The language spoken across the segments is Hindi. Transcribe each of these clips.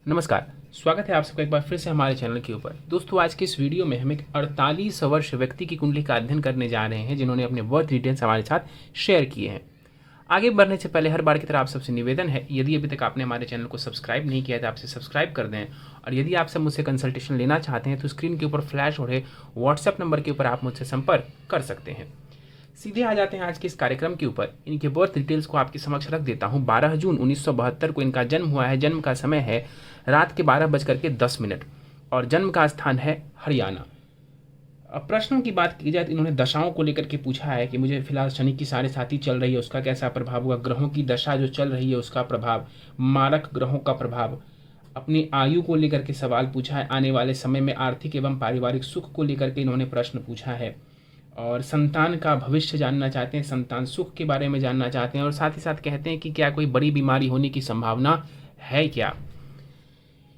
नमस्कार। स्वागत है आप सबका एक बार फिर से हमारे चैनल के ऊपर। दोस्तों, आज के इस वीडियो में हम एक 48 वर्ष व्यक्ति की कुंडली का अध्ययन करने जा रहे हैं जिन्होंने अपने बर्थ डिटेल्स हमारे साथ शेयर किए हैं। आगे बढ़ने से पहले हर बार की तरह आप सबसे निवेदन है, यदि अभी तक आपने हमारे चैनल को सब्सक्राइब नहीं किया है तो आपसे सब्सक्राइब कर दें। और यदि आप सब मुझसे कंसल्टेशन लेना चाहते हैं तो स्क्रीन के ऊपर फ्लैश हो रहे व्हाट्सएप नंबर के ऊपर आप मुझसे संपर्क कर सकते हैं। सीधे आ जाते हैं आज के इस कार्यक्रम के ऊपर। इनके बर्थ डिटेल्स को आपके समक्ष रख देता हूं। 12 जून 1972 को इनका जन्म हुआ है। जन्म का समय है रात के 12:10 और जन्म का स्थान है हरियाणा। अब प्रश्नों की बात की जाए तो इन्होंने दशाओं को लेकर के पूछा है कि मुझे फिलहाल शनि की साढ़े साथी चल रही है, उसका कैसा प्रभाव हुआ, ग्रहों की दशा जो चल रही है उसका प्रभाव, मारक ग्रहों का प्रभाव, अपनी आयु को लेकर के सवाल पूछा है, आने वाले समय में आर्थिक एवं पारिवारिक सुख को लेकर के इन्होंने प्रश्न पूछा है, और संतान का भविष्य जानना चाहते हैं, संतान सुख के बारे में जानना चाहते हैं, और साथ ही साथ कहते हैं कि क्या कोई बड़ी बीमारी होने की संभावना है क्या।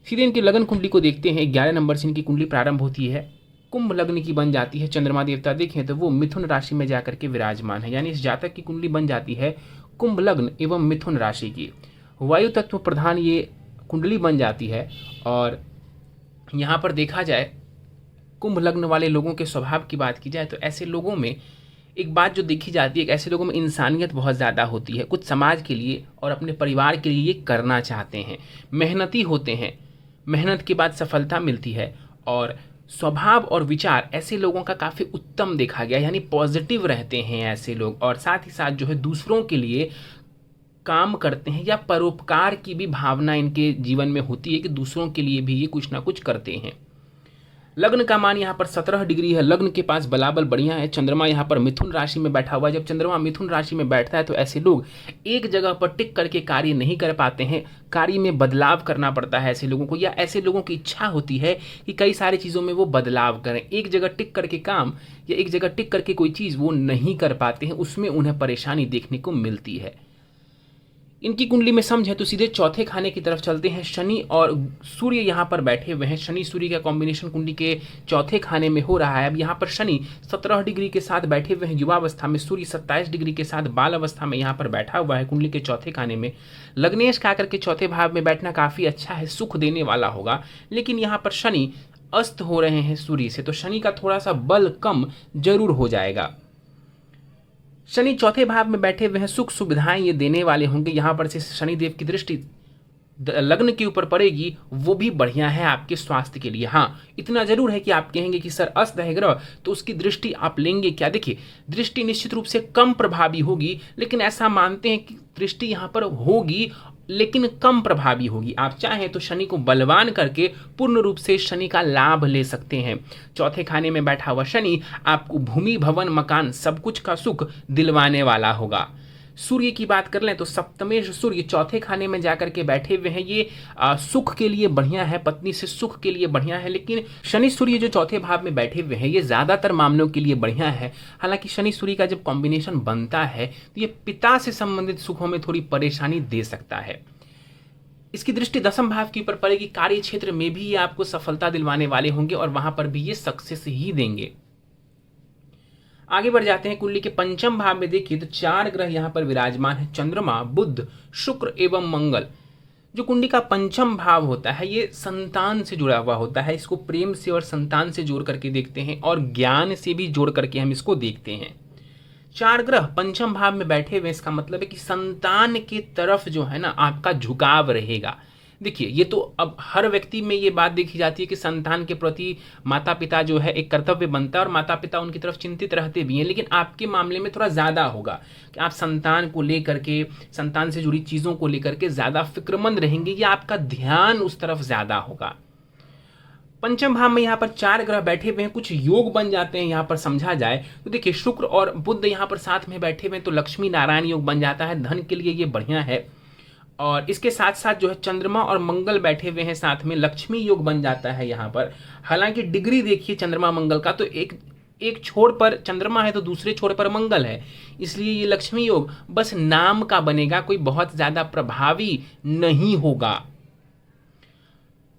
सीधे इनकी लगन कुंडली को देखते हैं। 11 नंबर से इनकी कुंडली प्रारंभ होती है, कुंभ लग्न की बन जाती है। चंद्रमा देवता देखें तो वो मिथुन राशि में जाकर के विराजमान है, यानी इस जातक की कुंडली बन जाती है कुंभ लग्न एवं मिथुन राशि की। वायु तत्व प्रधान ये कुंडली बन जाती है। और यहाँ पर देखा जाए कुंभ लग्न वाले लोगों के स्वभाव की बात की जाए तो ऐसे लोगों में एक बात जो देखी जाती है कि ऐसे लोगों में इंसानियत बहुत ज़्यादा होती है। कुछ समाज के लिए और अपने परिवार के लिए ये करना चाहते हैं, मेहनती होते हैं, मेहनत के बाद सफलता मिलती है। और स्वभाव और विचार ऐसे लोगों का काफ़ी उत्तम देखा गया, यानी पॉजिटिव रहते हैं ऐसे लोग। और साथ ही साथ जो है दूसरों के लिए काम करते हैं, या परोपकार की भी भावना इनके जीवन में होती है कि दूसरों के लिए भी ये कुछ ना कुछ करते हैं। लग्न का मान यहाँ पर 17 डिग्री है। लग्न के पास बलाबल बढ़िया है। चंद्रमा यहाँ पर मिथुन राशि में बैठा हुआ है। जब चंद्रमा मिथुन राशि में बैठता है तो ऐसे लोग एक जगह पर टिक करके कार्य नहीं कर पाते हैं, कार्य में बदलाव करना पड़ता है ऐसे लोगों को, या ऐसे लोगों की इच्छा होती है कि कई सारी चीज़ों में वो बदलाव करें। एक जगह टिक करके काम या एक जगह टिक करके कोई चीज़ वो नहीं कर पाते हैं, उसमें उन्हें परेशानी देखने को मिलती है। इनकी कुंडली में समझे तो सीधे चौथे खाने की तरफ चलते हैं। शनि और सूर्य यहाँ पर बैठे हुए हैं। शनि सूर्य का कॉम्बिनेशन कुंडली के चौथे खाने में हो रहा है। अब यहाँ पर शनि 17 डिग्री के साथ बैठे हुए हैं युवावस्था में, सूर्य 27 डिग्री के साथ बाल अवस्था में यहाँ पर बैठा हुआ है कुंडली के चौथे खाने में। लग्नेश का करके चौथे भाव में बैठना काफ़ी अच्छा है, सुख देने वाला होगा। लेकिन यहाँ पर शनि अस्त हो रहे हैं सूर्य से, तो शनि का थोड़ा सा बल कम जरूर हो जाएगा। शनि चौथे भाव में बैठे हुए हैं, सुख सुविधाएं ये देने वाले होंगे। यहाँ पर से शनिदेव की दृष्टि लग्न के ऊपर पड़ेगी, वो भी बढ़िया है आपके स्वास्थ्य के लिए। हाँ, इतना जरूर है कि आप कहेंगे कि सर अस्त है ग्रह तो उसकी दृष्टि आप लेंगे क्या। देखिए, दृष्टि निश्चित रूप से कम प्रभावी होगी, लेकिन ऐसा मानते हैं कि दृष्टि यहाँ पर होगी लेकिन कम प्रभावी होगी। आप चाहें तो शनि को बलवान करके पूर्ण रूप से शनि का लाभ ले सकते हैं। चौथे खाने में बैठा हुआ शनि आपको भूमि, भवन, मकान सब कुछ का सुख दिलवाने वाला होगा। सूर्य की बात कर लें तो सप्तमेश सूर्य चौथे खाने में जाकर के बैठे हुए हैं। ये सुख के लिए बढ़िया है, पत्नी से सुख के लिए बढ़िया है। लेकिन शनि सूर्य जो चौथे भाव में बैठे हुए हैं ये ज़्यादातर मामलों के लिए बढ़िया है। हालांकि शनि सूर्य का जब कॉम्बिनेशन बनता है तो ये पिता से संबंधित सुखों में थोड़ी परेशानी दे सकता है। इसकी दृष्टि दसम भाव के ऊपर पड़ेगी। कार्य क्षेत्र में भी ये आपको सफलता दिलवाने वाले होंगे और वहां पर भी ये सक्सेस ही देंगे। आगे बढ़ जाते हैं। कुंडली के पंचम भाव में देखिए तो 4 ग्रह यहाँ पर विराजमान है, चंद्रमा, बुध, शुक्र एवं मंगल। जो कुंडली का पंचम भाव होता है ये संतान से जुड़ा हुआ होता है। इसको प्रेम से और संतान से जोड़ करके देखते हैं और ज्ञान से भी जोड़ करके हम इसको देखते हैं। 4 ग्रह पंचम भाव में बैठे हुए, इसका मतलब है कि संतान की तरफ जो है ना आपका झुकाव रहेगा। देखिए, ये तो अब हर व्यक्ति में ये बात देखी जाती है कि संतान के प्रति माता पिता जो है एक कर्तव्य बनता है और माता पिता उनकी तरफ चिंतित रहते भी हैं। लेकिन आपके मामले में थोड़ा ज़्यादा होगा कि आप संतान को लेकर के, संतान से जुड़ी चीज़ों को लेकर के ज़्यादा फिक्रमंद रहेंगे, या आपका ध्यान उस तरफ ज़्यादा होगा। पंचम भाव में यहाँ पर 4 ग्रह बैठे हुए हैं, कुछ योग बन जाते हैं। यहाँ पर समझा जाए तो देखिए, शुक्र और बुध यहाँ पर साथ में बैठे हुए हैं तो लक्ष्मी नारायण योग बन जाता है, धन के लिए ये बढ़िया है। और इसके साथ साथ जो है चंद्रमा और मंगल बैठे हुए हैं साथ में, लक्ष्मी योग बन जाता है यहाँ पर। हालांकि डिग्री देखिए चंद्रमा मंगल का तो एक छोर पर चंद्रमा है तो दूसरे छोर पर मंगल है, इसलिए ये लक्ष्मी योग बस नाम का बनेगा, कोई बहुत ज्यादा प्रभावी नहीं होगा।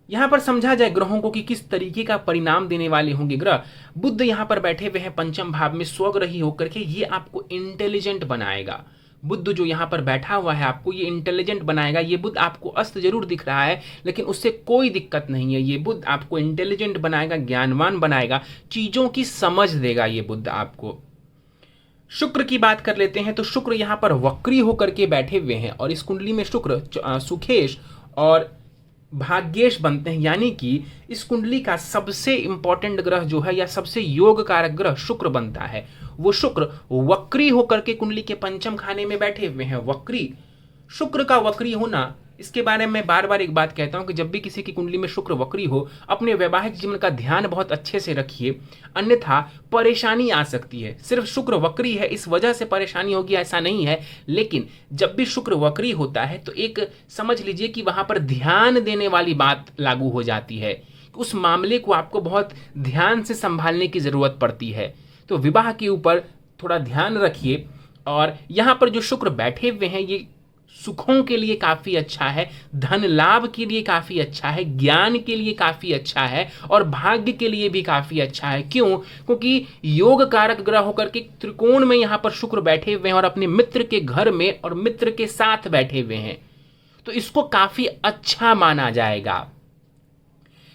यहाँ पर समझा जाए ग्रहों को कि किस तरीके का परिणाम देने वाले होंगे ग्रह। बुध यहाँ पर बैठे हुए हैं पंचम भाव में, स्वग्रही होकर के ये आपको इंटेलिजेंट बनाएगा। बुध जो यहाँ पर बैठा हुआ है आपको ये इंटेलिजेंट बनाएगा। ये बुध आपको अस्त जरूर दिख रहा है लेकिन उससे कोई दिक्कत नहीं है। ये बुध आपको इंटेलिजेंट बनाएगा, ज्ञानवान बनाएगा, चीजों की समझ देगा ये बुध आपको। शुक्र की बात कर लेते हैं तो शुक्र यहाँ पर वक्री होकर के बैठे हुए हैं और इस कुंडली में शुक्र सुखेश और भाग्येश बनते हैं, यानी कि इस कुंडली का सबसे इंपॉर्टेंट ग्रह जो है या सबसे योग कारक ग्रह शुक्र बनता है। वो शुक्र वक्री होकर के कुंडली के पंचम खाने में बैठे हुए हैं। वक्री, शुक्र का वक्री होना, इसके बारे में बार बार एक बात कहता हूं कि जब भी किसी की कुंडली में शुक्र वक्री हो अपने वैवाहिक जीवन का ध्यान बहुत अच्छे से रखिए, अन्यथा परेशानी आ सकती है। सिर्फ शुक्र वक्री है इस वजह से परेशानी होगी ऐसा नहीं है, लेकिन जब भी शुक्र वक्री होता है तो एक समझ लीजिए कि वहां पर ध्यान देने वाली बात लागू हो जाती है। उस मामले को आपको बहुत ध्यान से संभालने की जरूरत पड़ती है। तो विवाह के ऊपर थोड़ा ध्यान रखिए। और यहां पर जो शुक्र बैठे हुए हैं ये सुखों के लिए काफी अच्छा है, धन लाभ के लिए काफी अच्छा है, ज्ञान के लिए काफी अच्छा है और भाग्य के लिए भी काफी अच्छा है। क्यों? क्योंकि योग कारक ग्रह होकर के त्रिकोण में यहां पर शुक्र बैठे हुए हैं और अपने मित्र के घर में और मित्र के साथ बैठे हुए हैं, तो इसको काफी अच्छा माना जाएगा।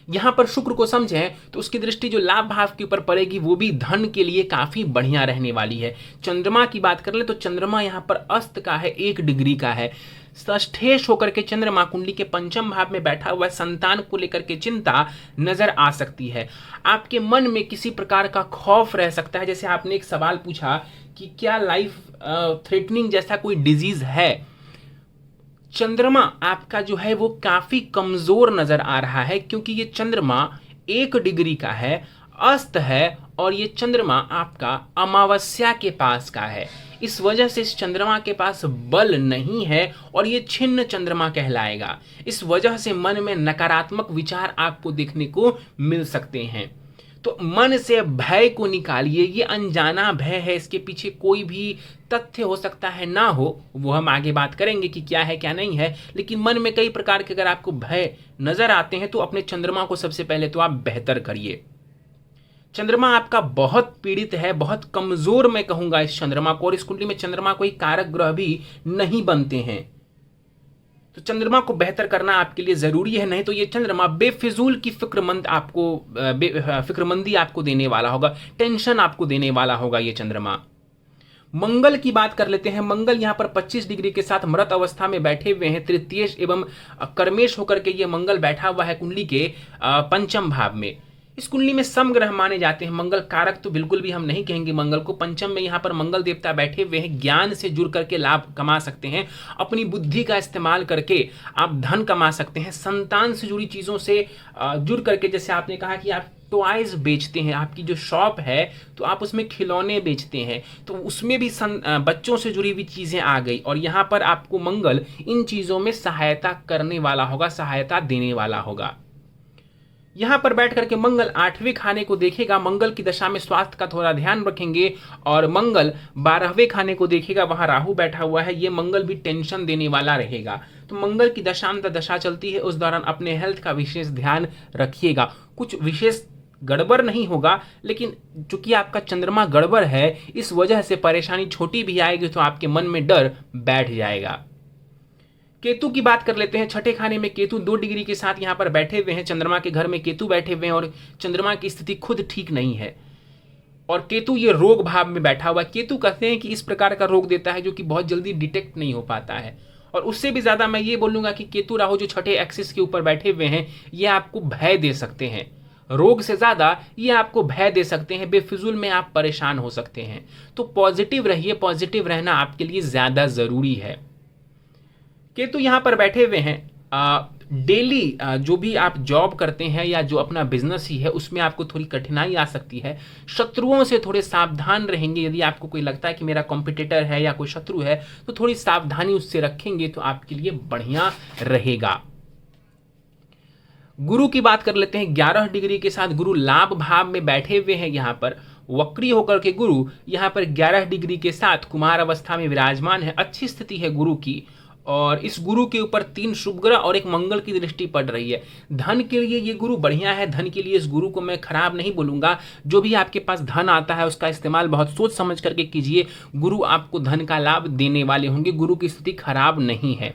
यहां पर शुक्र को समझें तो उसकी दृष्टि जो लाभ भाव के ऊपर पड़ेगी वो भी धन के लिए काफी बढ़िया रहने वाली है। चंद्रमा की बात कर ले तो चंद्रमा यहां पर अस्त का है, 1 डिग्री का है। षष्ठेश होकर के चंद्रमा कुंडली के पंचम भाव में बैठा हुआ है। संतान को लेकर के चिंता नजर आ सकती है। आपके मन में किसी प्रकार का खौफ रह सकता है। जैसे आपने एक सवाल पूछा कि क्या लाइफ थ्रेटनिंग जैसा कोई डिजीज है। चंद्रमा आपका जो है वो काफी कमजोर नजर आ रहा है क्योंकि ये चंद्रमा 1 डिग्री का है, अस्त है और ये चंद्रमा आपका अमावस्या के पास का है। इस वजह से इस चंद्रमा के पास बल नहीं है और ये छिन्न चंद्रमा कहलाएगा। इस वजह से मन में नकारात्मक विचार आपको देखने को मिल सकते हैं। तो मन से भय को निकालिए। ये अनजाना भय है, इसके पीछे कोई भी तथ्य हो सकता है ना हो, वो हम आगे बात करेंगे कि क्या है क्या नहीं है। लेकिन मन में कई प्रकार के अगर आपको भय नजर आते हैं तो अपने चंद्रमा को सबसे पहले तो आप बेहतर करिए। चंद्रमा आपका बहुत पीड़ित है, बहुत कमजोर मैं कहूंगा इस चंद्रमा को, और इस कुंडली में चंद्रमा कोई कारक ग्रह भी नहीं बनते हैं। तो चंद्रमा को बेहतर करना आपके लिए जरूरी है, नहीं तो ये चंद्रमा बेफिजूल की फिक्रमंदी आपको देने वाला होगा, टेंशन आपको देने वाला होगा ये चंद्रमा। मंगल की बात कर लेते हैं। मंगल यहाँ पर 25 डिग्री के साथ मृत अवस्था में बैठे हुए हैं। तृतीयेश एवं कर्मेश होकर के ये मंगल बैठा हुआ है कुंडली के पंचम भाव में। इस कुंडली में समग्रह माने जाते हैं। मंगल कारक तो बिल्कुल भी हम नहीं कहेंगे मंगल को। पंचम में यहाँ पर मंगल देवता बैठे हुए हैं। ज्ञान से जुड़ करके लाभ कमा सकते हैं। अपनी बुद्धि का इस्तेमाल करके आप धन कमा सकते हैं। संतान से जुड़ी चीजों से जुड़ करके, जैसे आपने कहा कि आप टॉयज बेचते हैं, आपकी जो शॉप है तो आप उसमें खिलौने बेचते हैं, तो उसमें भी बच्चों से जुड़ी हुई चीजें आ गई और यहाँ पर आपको मंगल इन चीजों में सहायता करने वाला होगा, सहायता देने वाला होगा। यहां पर बैठ करके मंगल 8वें खाने को देखेगा। मंगल की दशा में स्वास्थ्य का थोड़ा ध्यान रखेंगे और मंगल 12वें खाने को देखेगा, वहां राहु बैठा हुआ है। ये मंगल भी टेंशन देने वाला रहेगा। तो मंगल की दशांत दशा चलती है, उस दौरान अपने हेल्थ का विशेष ध्यान रखिएगा। कुछ विशेष गड़बड़ नहीं होगा, लेकिन चूंकि आपका चंद्रमा गड़बड़ है इस वजह से परेशानी छोटी भी आएगी तो आपके मन में डर बैठ जाएगा। केतु की बात कर लेते हैं। छठे खाने में केतु 2 डिग्री के साथ यहाँ पर बैठे हुए हैं। चंद्रमा के घर में केतु बैठे हुए हैं और चंद्रमा की स्थिति खुद ठीक नहीं है और केतु ये रोग भाव में बैठा हुआ है। केतु कहते हैं कि इस प्रकार का रोग देता है जो कि बहुत जल्दी डिटेक्ट नहीं हो पाता है। और उससे भी ज्यादा मैं ये बोलूंगा कि केतु राहु जो छठे एक्सिस के ऊपर बैठे हुए हैं ये आपको भय दे सकते हैं। रोग से ज्यादा ये आपको भय दे सकते हैं, बेफिजूल में आप परेशान हो सकते हैं। तो पॉजिटिव रहिए, पॉजिटिव रहना आपके लिए ज्यादा जरूरी है। केतु यहां पर बैठे हुए हैं। डेली जो भी आप जॉब करते हैं या जो अपना बिजनेस ही है उसमें आपको थोड़ी कठिनाई आ सकती है। शत्रुओं से थोड़े सावधान रहेंगे। यदि आपको कोई लगता है कि मेरा कॉम्पिटिटर है या कोई शत्रु है तो थोड़ी सावधानी उससे रखेंगे तो आपके लिए बढ़िया रहेगा। गुरु की बात कर लेते हैं। 11 डिग्री के साथ गुरु लाभ भाव में बैठे हुए हैं। यहाँ पर वक्री होकर के गुरु यहाँ पर 11 डिग्री के साथ कुमार अवस्था में विराजमान है। अच्छी स्थिति है गुरु की और इस गुरु के ऊपर 3 शुभ ग्रह और एक मंगल की दृष्टि पड़ रही है। धन के लिए ये गुरु बढ़िया है, धन के लिए इस गुरु को मैं खराब नहीं बोलूंगा। जो भी आपके पास धन आता है उसका इस्तेमाल बहुत सोच समझ करके कीजिए। गुरु आपको धन का लाभ देने वाले होंगे, गुरु की स्थिति खराब नहीं है।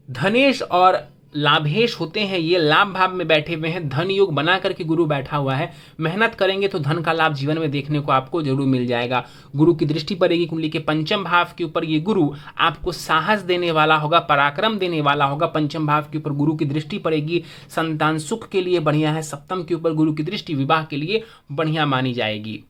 धनेश और लाभेश होते हैं, ये लाभ भाव में बैठे हुए हैं, धन योग बना करके गुरु बैठा हुआ है। मेहनत करेंगे तो धन का लाभ जीवन में देखने को आपको जरूर मिल जाएगा। गुरु की दृष्टि पड़ेगी कुंडली के पंचम भाव के ऊपर। ये गुरु आपको साहस देने वाला होगा, पराक्रम देने वाला होगा। पंचम भाव के ऊपर गुरु की दृष्टि पड़ेगी, संतान सुख के लिए बढ़िया है। सप्तम के ऊपर गुरु की दृष्टि विवाह के लिए बढ़िया मानी जाएगी।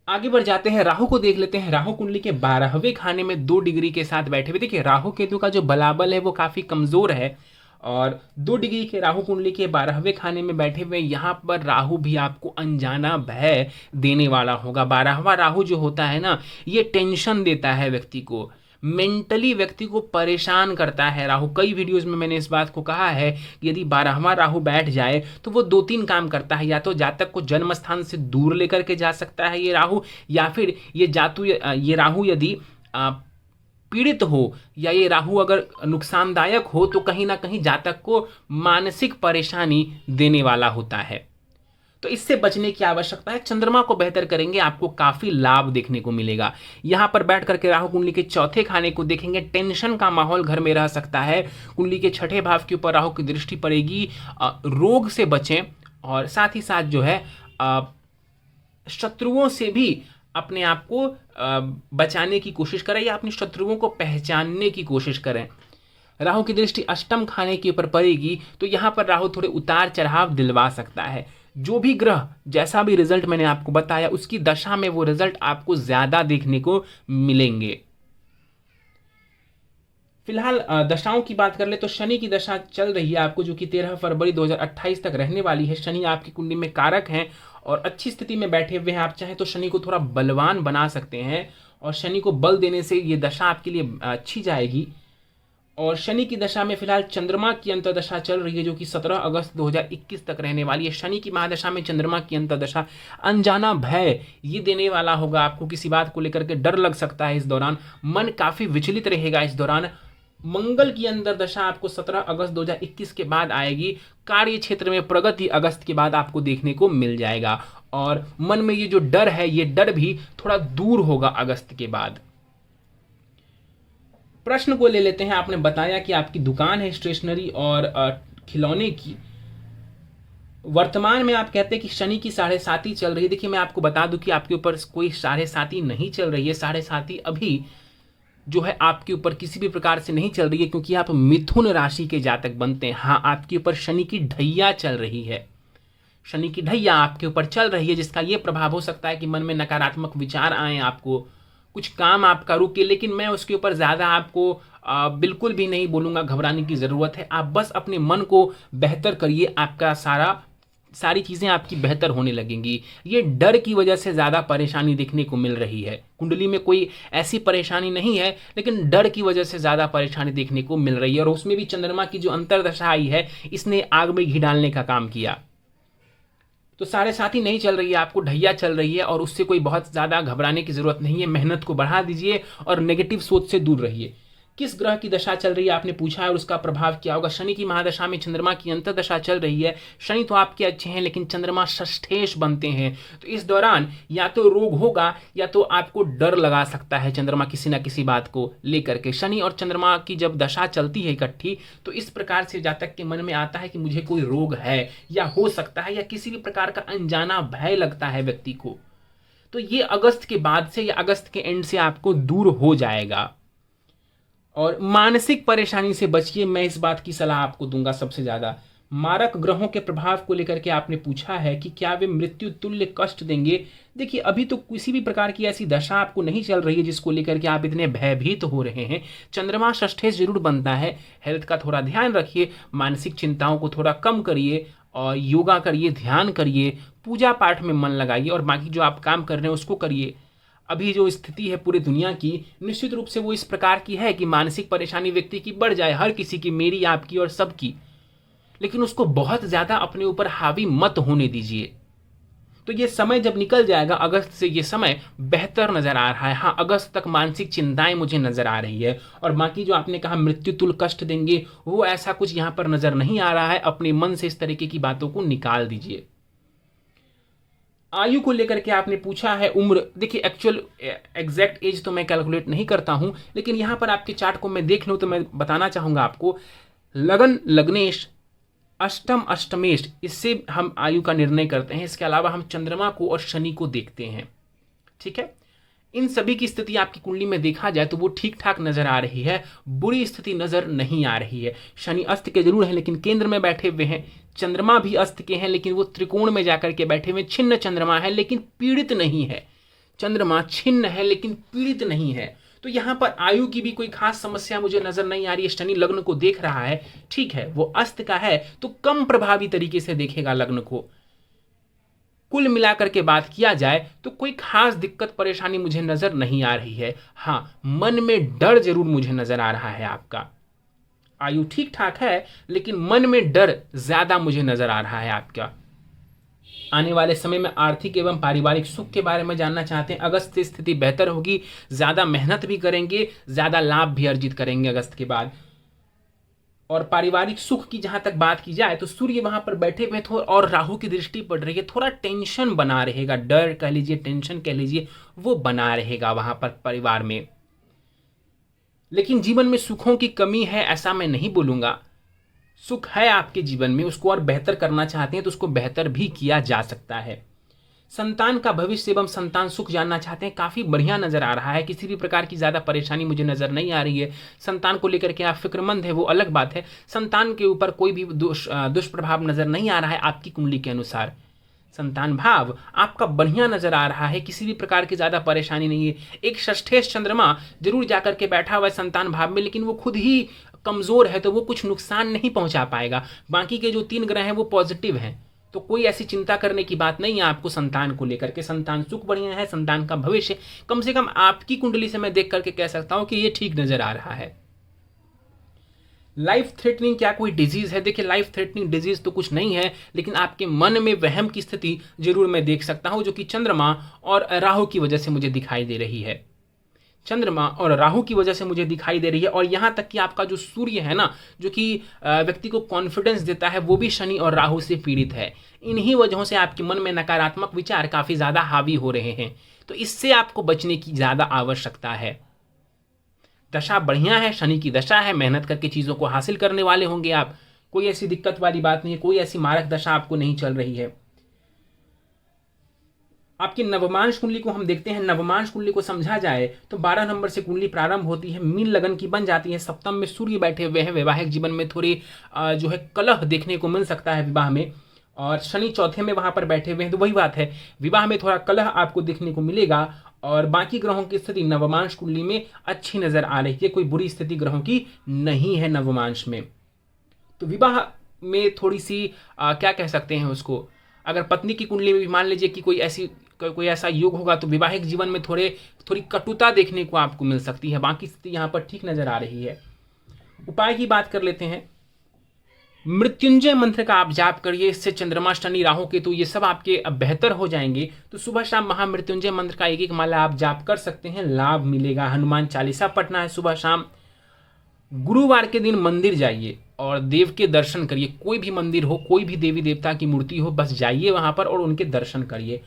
आगे बढ़ जाते हैं, राहु को देख लेते हैं। राहु कुंडली के 12वें खाने में 2 डिग्री के साथ बैठे हुए। देखिए राहु केतु का जो बलाबल है वो काफी कमजोर है और 2 डिग्री के राहु कुंडली के 12वें खाने में बैठे हुए। यहाँ पर राहु भी आपको अनजाना भय देने वाला होगा। 12वां राहु जो होता है ना, ये टेंशन देता है व्यक्ति को, मेंटली व्यक्ति को परेशान करता है राहु। कई वीडियोस में मैंने इस बात को कहा है कि यदि 12वां राहु बैठ जाए तो वो 2-3 काम करता है। या तो जातक को जन्म स्थान से दूर लेकर के जा सकता है ये राहु, या फिर ये राहु यदि पीड़ित हो या ये राहु अगर नुकसानदायक हो तो कहीं ना कहीं जातक को मानसिक परेशानी देने वाला होता है। तो इससे बचने की आवश्यकता है। चंद्रमा को बेहतर करेंगे, आपको काफी लाभ देखने को मिलेगा। यहां पर बैठ करके राहु कुंडली के 4थे खाने को देखेंगे, टेंशन का माहौल घर में रह सकता है। कुंडली के 6ठे भाव के ऊपर राहु की दृष्टि पड़ेगी। रोग से बचें और साथ ही साथ जो है शत्रुओं से भी अपने आप को बचाने की कोशिश करें या अपने शत्रुओं को पहचानने की कोशिश करें। राहु की दृष्टि अष्टम खाने के ऊपर पड़ेगी तो यहां पर राहु थोड़े उतार चढ़ाव दिलवा सकता है। जो भी ग्रह जैसा भी रिजल्ट मैंने आपको बताया उसकी दशा में वो रिजल्ट आपको ज्यादा देखने को मिलेंगे। फिलहाल दशाओं की बात कर ले तो शनि की दशा चल रही है आपको, जो कि 13 फरवरी 2028 तक रहने वाली है। शनि आपकी कुंडली में कारक हैं और अच्छी स्थिति में बैठे हुए हैं। आप चाहें तो शनि को थोड़ा बलवान बना सकते हैं और शनि को बल देने से ये दशा आपके लिए अच्छी जाएगी। और शनि की दशा में फिलहाल चंद्रमा की अंतर्दशा चल रही है, जो कि 17 अगस्त 2021 तक रहने वाली है। शनि की महादशा में चंद्रमा की अंतर्दशा अनजाना भय ये देने वाला होगा। आपको किसी बात को लेकर के डर लग सकता है इस दौरान, मन काफी विचलित रहेगा इस दौरान। मंगल की अंतर्दशा आपको 17 अगस्त 2021 के बाद आएगी। कार्य क्षेत्र में प्रगति अगस्त के बाद आपको देखने को मिल जाएगा और मन में ये जो डर है ये डर भी थोड़ा दूर होगा अगस्त के बाद। प्रश्न को ले लेते हैं। आपने बताया कि आपकी दुकान है स्टेशनरी और खिलौने की। वर्तमान में आप कहते हैं कि शनि की 7.5 चल रही है। देखिए मैं आपको बता दूं कि आपके ऊपर कोई 7.5 नहीं चल रही है। 7.5 अभी जो है आपके ऊपर किसी भी प्रकार से नहीं चल रही है, क्योंकि आप मिथुन राशि के जातक बनते हैं। हाँ, आपके ऊपर शनि की ढैया चल रही है। शनि की ढैया आपके ऊपर चल रही है, जिसका ये प्रभाव हो सकता है कि मन में नकारात्मक विचार आए, आपको कुछ काम आपका रुके। लेकिन मैं उसके ऊपर ज़्यादा आपको बिल्कुल भी नहीं बोलूँगा घबराने की ज़रूरत है। आप बस अपने मन को बेहतर करिए, आपका सारी चीज़ें आपकी बेहतर होने लगेंगी। ये डर की वजह से ज़्यादा परेशानी देखने को मिल रही है। कुंडली में कोई ऐसी परेशानी नहीं है, लेकिन डर की वजह से ज़्यादा परेशानी देखने को मिल रही है। और उसमें भी चंद्रमा की जो अंतर्दशा आई है, इसने आग में घी डालने का काम किया। तो 7.5 नहीं चल रही है, आपको ढैया चल रही है और उससे कोई बहुत ज़्यादा घबराने की ज़रूरत नहीं है। मेहनत को बढ़ा दीजिए और नेगेटिव सोच से दूर रहिए। किस ग्रह की दशा चल रही है आपने पूछा है और उसका प्रभाव क्या होगा। शनि की महादशा में चंद्रमा की अंतर्दशा चल रही है। शनि तो आपके अच्छे हैं, लेकिन चंद्रमा षष्ठेश बनते हैं, तो इस दौरान या तो रोग होगा या तो आपको डर लगा सकता है चंद्रमा किसी ना किसी बात को लेकर के। शनि और चंद्रमा की जब दशा चलती है इकट्ठी, तो इस प्रकार से जातक के मन में आता है कि मुझे कोई रोग है या हो सकता है, या किसी भी प्रकार का अनजाना भय लगता है व्यक्ति को। तो ये अगस्त के बाद से या अगस्त के एंड से आपको दूर हो जाएगा। और मानसिक परेशानी से बचिए, मैं इस बात की सलाह आपको दूंगा सबसे ज्यादा। मारक ग्रहों के प्रभाव को लेकर के आपने पूछा है कि क्या वे मृत्यु तुल्य कष्ट देंगे। देखिए अभी तो किसी भी प्रकार की ऐसी दशा आपको नहीं चल रही है जिसको लेकर के आप इतने भयभीत हो रहे हैं। चंद्रमा षष्ठेश जरूर बनता है, हेल्थ का थोड़ा ध्यान रखिए, मानसिक चिंताओं को थोड़ा कम करिए और योगा करिए, ध्यान करिए, पूजा पाठ में मन लगाइए और बाकी जो आप काम कर रहे हैं उसको करिए। अभी जो स्थिति है पूरी दुनिया की, निश्चित रूप से वो इस प्रकार की है कि मानसिक परेशानी व्यक्ति की बढ़ जाए, हर किसी की, मेरी, आपकी और सबकी। लेकिन उसको बहुत ज्यादा अपने ऊपर हावी मत होने दीजिए, तो ये समय जब निकल जाएगा अगस्त से, ये समय बेहतर नजर आ रहा है। हाँ, अगस्त तक मानसिक चिंताएं मुझे नजर आ रही है। और बाकी जो आपने कहा मृत्यु तुल्य कष्ट देंगे, वो ऐसा कुछ यहां पर नजर नहीं आ रहा है। अपने मन से इस तरीके की बातों को निकाल दीजिए। आयु को लेकर के आपने पूछा है, उम्र, देखिए एक्चुअल एग्जैक्ट एज तो मैं कैलकुलेट नहीं करता हूं, लेकिन यहां पर आपके चार्ट को मैं देख लूं तो मैं बताना चाहूंगा आपको, लगन लग्नेश अष्टम अष्टमेश, इससे हम आयु का निर्णय करते हैं। इसके अलावा हम चंद्रमा को और शनि को देखते हैं। ठीक है, इन सभी की स्थिति आपकी कुंडली में देखा जाए तो वो ठीक ठाक नजर आ रही है, बुरी स्थिति नजर नहीं आ रही है। शनि अस्त के जरूर हैं लेकिन केंद्र में बैठे हुए हैं। चंद्रमा भी अस्त के हैं लेकिन वो त्रिकोण में जाकर के बैठे हुए, छिन्न चंद्रमा है लेकिन पीड़ित नहीं है। चंद्रमा छिन्न है लेकिन पीड़ित नहीं है। तो यहां पर आयु की भी कोई खास समस्या मुझे नजर नहीं आ रही है। शनि लग्न को देख रहा है, ठीक है, वो अस्त का है तो कम प्रभावी तरीके से देखेगा लग्न को। कुल मिलाकर के बात किया जाए तो कोई खास दिक्कत परेशानी मुझे नजर नहीं आ रही है। हाँ, मन में डर जरूर मुझे नजर आ रहा है आपका। आयु ठीक ठाक है लेकिन मन में डर ज्यादा मुझे नजर आ रहा है आपका। आने वाले समय में आर्थिक एवं पारिवारिक सुख के बारे में जानना चाहते हैं। अगस्त से स्थिति बेहतर होगी, ज्यादा मेहनत भी करेंगे, ज्यादा लाभ भी अर्जित करेंगे अगस्त के बाद। और पारिवारिक सुख की जहां तक बात की जाए तो सूर्य वहां पर बैठे हुए थे और राहु की दृष्टि पड़ रही है, थोड़ा टेंशन बना रहेगा, डर कह लीजिए, टेंशन कह लीजिए, वो बना रहेगा वहां पर परिवार में। लेकिन जीवन में सुखों की कमी है ऐसा मैं नहीं बोलूंगा। सुख है आपके जीवन में, उसको और बेहतर करना चाहते हैं तो उसको बेहतर भी किया जा सकता है। संतान का भविष्य एवं संतान सुख जानना चाहते हैं, काफी बढ़िया नजर आ रहा है। किसी भी प्रकार की ज्यादा परेशानी मुझे नजर नहीं आ रही है। संतान को लेकर के आप फिक्रमंद है वो अलग बात है। संतान के ऊपर कोई भी दुष्प्रभाव नजर नहीं आ रहा है आपकी कुंडली के अनुसार। संतान भाव आपका बढ़िया नजर आ रहा है, किसी भी प्रकार की ज्यादा परेशानी नहीं है। एक षष्ठेश चंद्रमा जरूर जाकर के बैठा हुआ है संतान भाव में, लेकिन वो खुद ही कमजोर है तो वो कुछ नुकसान नहीं पहुंचा पाएगा। बाकी के जो 3 ग्रह हैं वो पॉजिटिव हैं, तो कोई ऐसी चिंता करने की बात नहीं है आपको संतान को लेकर के। संतान सुख बढ़िया है, संतान का भविष्य कम से कम आपकी कुंडली से मैं देख करके कह सकता हूं कि ये ठीक नजर आ रहा है। लाइफ थ्रेटनिंग क्या कोई डिजीज है? देखिए, लाइफ थ्रेटनिंग डिजीज तो कुछ नहीं है, लेकिन आपके मन में वहम की स्थिति जरूर मैं देख सकता हूं, जो कि चंद्रमा और राहु की वजह से मुझे दिखाई दे रही है। चंद्रमा और राहु की वजह से मुझे दिखाई दे रही है। और यहां तक कि आपका जो सूर्य है ना, जो कि व्यक्ति को कॉन्फिडेंस देता है, वो भी शनि और राहु से पीड़ित है। इन्हीं वजहों से आपके मन में नकारात्मक विचार काफी ज्यादा हावी हो रहे हैं, तो इससे आपको बचने की ज्यादा आवश्यकता है। दशा बढ़िया है, शनि की दशा है, मेहनत करके चीजों को हासिल करने वाले होंगे आप। कोई ऐसी दिक्कत वाली बात नहीं है, कोई ऐसी मारक दशा आपको नहीं चल रही है। आपकी नवमांश कुंडली को हम देखते हैं। नवमांश कुंडली को समझा जाए तो 12 नंबर से कुंडली प्रारंभ होती है, मीन लगन की बन जाती है। सप्तम में सूर्य बैठे हुए हैं। वैवाहिक जीवन में थोड़ी जो है कलह देखने को मिल सकता है विवाह में। और शनि चौथे में वहां पर बैठे हुए हैं, तो वही बात है, विवाह में थोड़ा कलह आपको देखने को मिलेगा। और बाकी ग्रहों की स्थिति नवमांश कुंडली में अच्छी नजर आ रही है, कोई बुरी स्थिति ग्रहों की नहीं है नवमांश में। तो विवाह में थोड़ी सी क्या कह सकते हैं उसको, अगर पत्नी की कुंडली में भी मान लीजिए कि कोई ऐसा योग होगा तो वैवाहिक जीवन में थोड़ी कटुता देखने को आपको मिल सकती है। बाकी स्थिति यहाँ पर ठीक नजर आ रही है। उपाय की बात कर लेते हैं। मृत्युंजय मंत्र का आप जाप करिए, इससे चंद्रमा शनि राहु केतु ये सब आपके बेहतर हो जाएंगे। तो सुबह शाम महामृत्युंजय मंत्र का एक माला आप जाप कर सकते हैं, लाभ मिलेगा। हनुमान चालीसा पढ़ना है सुबह शाम। गुरुवार के दिन मंदिर जाइए और देव के दर्शन करिए। कोई भी मंदिर हो, कोई भी देवी देवता की मूर्ति हो, बस जाइए वहां पर और उनके दर्शन करिए।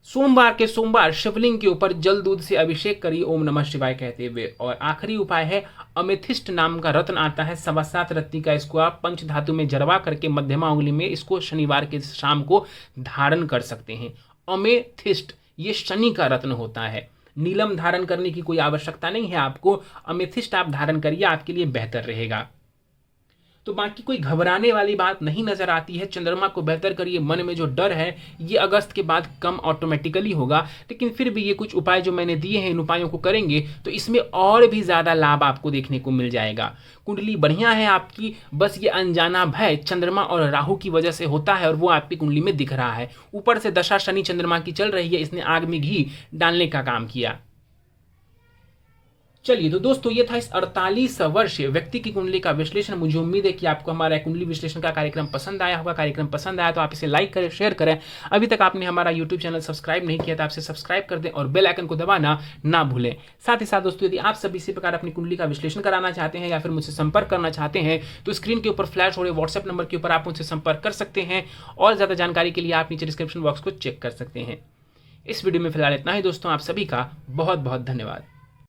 सोमवार शिवलिंग के ऊपर जल दूध से अभिषेक करिए ओम नमः शिवाय कहते हुए। और आखिरी उपाय है, अमेथिस्ट नाम का रत्न आता है 7.25 रत्ती का, इसको आप पंच धातु में जरवा करके मध्यमा उंगली में इसको शनिवार के शाम को धारण कर सकते हैं। अमेथिस्ट ये शनि का रत्न होता है। नीलम धारण करने की कोई आवश्यकता नहीं है आपको, अमेथिस्ट आप धारण करिए, आपके लिए बेहतर रहेगा। तो बाकी कोई घबराने वाली बात नहीं नजर आती है। चंद्रमा को बेहतर करिए, मन में जो डर है ये अगस्त के बाद कम ऑटोमेटिकली होगा। लेकिन फिर भी ये कुछ उपाय जो मैंने दिए हैं, इन उपायों को करेंगे तो इसमें और भी ज्यादा लाभ आपको देखने को मिल जाएगा। कुंडली बढ़िया है आपकी, बस ये अनजाना भय चंद्रमा और राहु की वजह से होता है और वो आपकी कुंडली में दिख रहा है। ऊपर से दशा शनि चंद्रमा की चल रही है, इसने आग में घी डालने का काम किया। चलिए तो दोस्तों ये था इस 48 वर्षीय व्यक्ति की कुंडली का विश्लेषण। मुझे उम्मीद है कि आपको हमारा कुंडली विश्लेषण का कार्यक्रम पसंद आया होगा। कार्यक्रम पसंद आया तो आप इसे लाइक करें, शेयर करें। अभी तक आपने हमारा यूट्यूब चैनल सब्सक्राइब नहीं किया तो आपसे सब्सक्राइब कर दें और बेल आइकन को दबाना ना भूलें। साथ ही साथ दोस्तों यदि आप सभी इसी प्रकार अपनी कुंडली का विश्लेषण कराना चाहते हैं या फिर मुझसे संपर्क करना चाहते हैं तो स्क्रीन के ऊपर फ्लैश हो रहे व्हाट्सएप नंबर के ऊपर आप मुझसे संपर्क कर सकते हैं और ज्यादा जानकारी के लिए आप नीचे डिस्क्रिप्शन बॉक्स को चेक कर सकते हैं। इस वीडियो में फिलहाल इतना ही दोस्तों, आप सभी का बहुत बहुत धन्यवाद।